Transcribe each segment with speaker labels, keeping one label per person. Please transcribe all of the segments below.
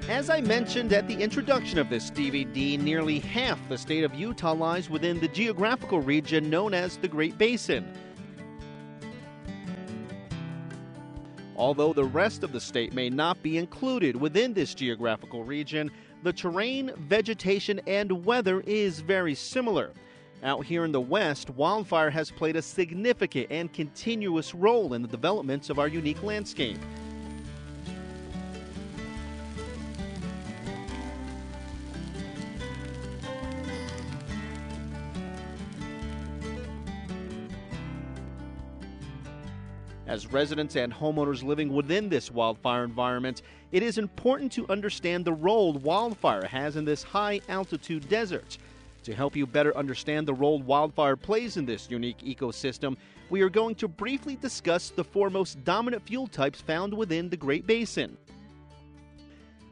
Speaker 1: As I mentioned at the introduction of this DVD, nearly half the state of Utah lies within the geographical region known as the Great Basin. Although the rest of the state may not be included within this geographical region, the terrain, vegetation, and weather is very similar. Out here in the West, wildfire has played a significant and continuous role in the development of our unique landscape. As residents and homeowners living within this wildfire environment, it is important to understand the role wildfire has in this high-altitude desert. To help you better understand the role wildfire plays in this unique ecosystem, we are going to briefly discuss the four most dominant fuel types found within the Great Basin.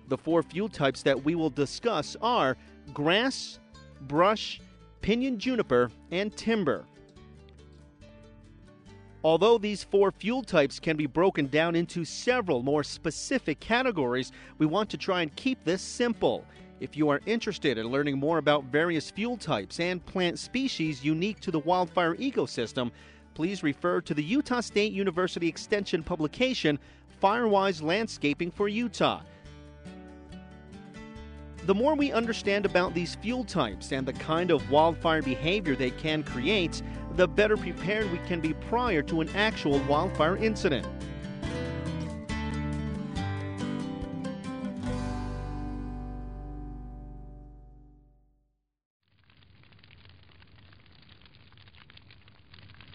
Speaker 1: The four fuel types that we will discuss are grass, brush, pinyon juniper, and timber. Although these four fuel types can be broken down into several more specific categories, we want to try and keep this simple. If you are interested in learning more about various fuel types and plant species unique to the wildfire ecosystem, please refer to the Utah State University Extension publication, Firewise Landscaping for Utah. The more we understand about these fuel types and the kind of wildfire behavior they can create, the better prepared we can be prior to an actual wildfire incident.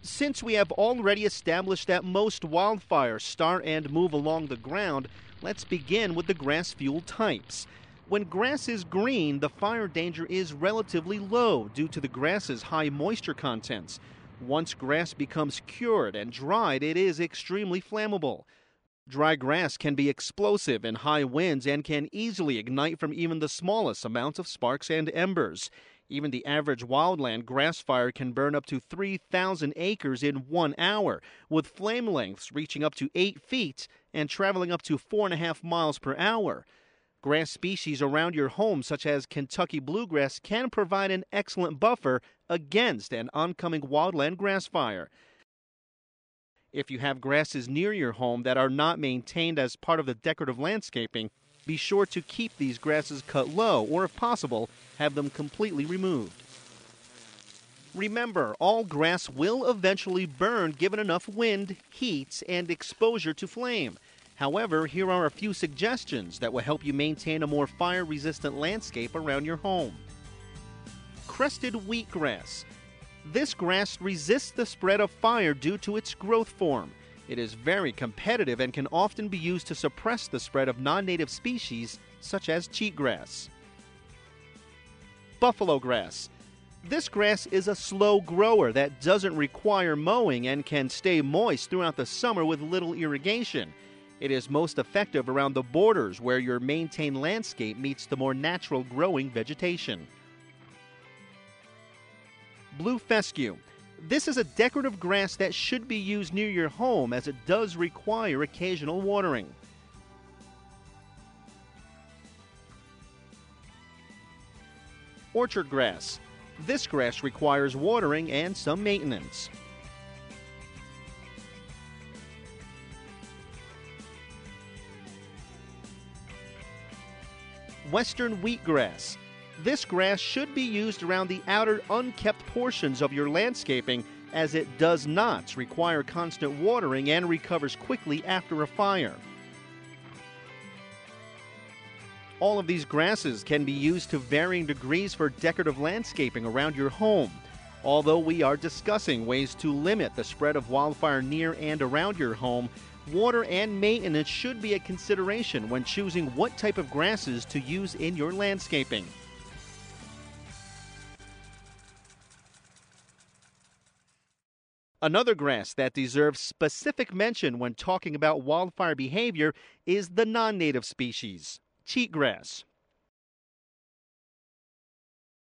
Speaker 1: Since we have already established that most wildfires start and move along the ground, let's begin with the grass fuel types. When grass is green, the fire danger is relatively low due to the grass's high moisture contents. Once grass becomes cured and dried, it is extremely flammable. Dry grass can be explosive in high winds and can easily ignite from even the smallest amounts of sparks and embers. Even the average wildland grass fire can burn up to 3,000 acres in 1 hour, with flame lengths reaching up to 8 feet and traveling up to 4.5 miles per hour. Grass species around your home, such as Kentucky bluegrass, can provide an excellent buffer against an oncoming wildland grass fire. If you have grasses near your home that are not maintained as part of the decorative landscaping, be sure to keep these grasses cut low, or if possible, have them completely removed. Remember, all grass will eventually burn given enough wind, heat, and exposure to flame. However, here are a few suggestions that will help you maintain a more fire-resistant landscape around your home. Crested wheatgrass. This grass resists the spread of fire due to its growth form. It is very competitive and can often be used to suppress the spread of non-native species such as cheatgrass. Buffalo grass. This grass is a slow grower that doesn't require mowing and can stay moist throughout the summer with little irrigation. It is most effective around the borders where your maintained landscape meets the more natural growing vegetation. Blue fescue. This is a decorative grass that should be used near your home as it does require occasional watering. Orchard grass. This grass requires watering and some maintenance. Western wheatgrass. This grass should be used around the outer unkept portions of your landscaping as it does not require constant watering and recovers quickly after a fire. All of these grasses can be used to varying degrees for decorative landscaping around your home. Although we are discussing ways to limit the spread of wildfire near and around your home, water and maintenance should be a consideration when choosing what type of grasses to use in your landscaping. Another grass that deserves specific mention when talking about wildfire behavior is the non-native species, cheatgrass.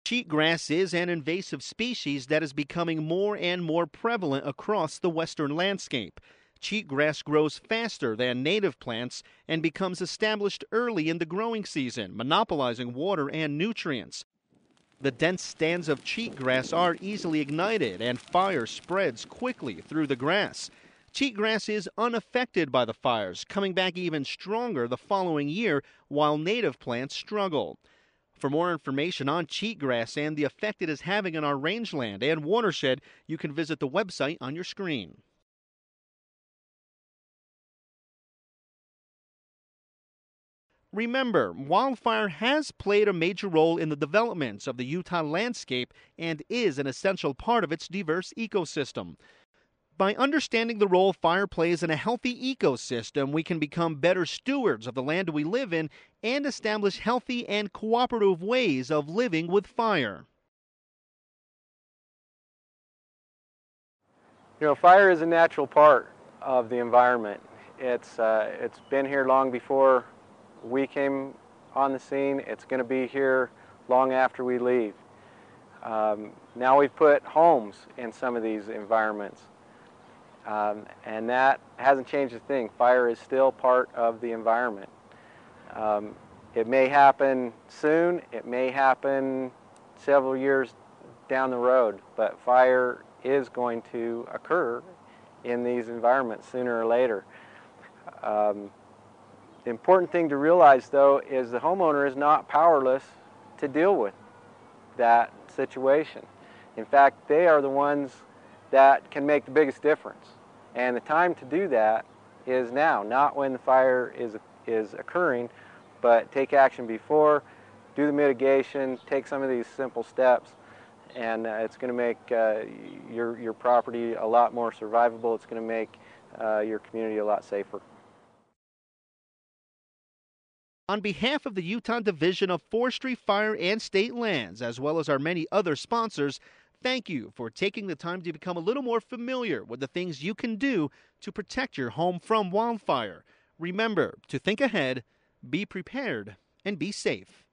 Speaker 1: Cheatgrass is an invasive species that is becoming more and more prevalent across the western landscape. Cheatgrass grows faster than native plants and becomes established early in the growing season, monopolizing water and nutrients. The dense stands of cheatgrass are easily ignited and fire spreads quickly through the grass. Cheatgrass is unaffected by the fires, coming back even stronger the following year while native plants struggle. For more information on cheatgrass and the effect it is having on our rangeland and watershed, you can visit the website on your screen. Remember, wildfire has played a major role in the development of the Utah landscape and is an essential part of its diverse ecosystem. By understanding the role fire plays in a healthy ecosystem, we can become better stewards of the land we live in and establish healthy and cooperative ways of living with fire.
Speaker 2: You know, fire is a natural part of the environment. It's been here long before we came on the scene. It's going to be here long after we leave. Now we've put homes in some of these environments, and that hasn't changed a thing. Fire is still part of the environment. It may happen soon, it may happen several years down the road, but fire is going to occur in these environments sooner or later. The important thing to realize, though, is the homeowner is not powerless to deal with that situation. In fact, they are the ones that can make the biggest difference. And the time to do that is now, not when the fire is occurring, but take action before, do the mitigation, take some of these simple steps, and it's going to make your property a lot more survivable. It's going to make your community a lot safer.
Speaker 1: On behalf of the Utah Division of Forestry, Fire, and State Lands, as well as our many other sponsors, thank you for taking the time to become a little more familiar with the things you can do to protect your home from wildfire. Remember to think ahead, be prepared, and be safe.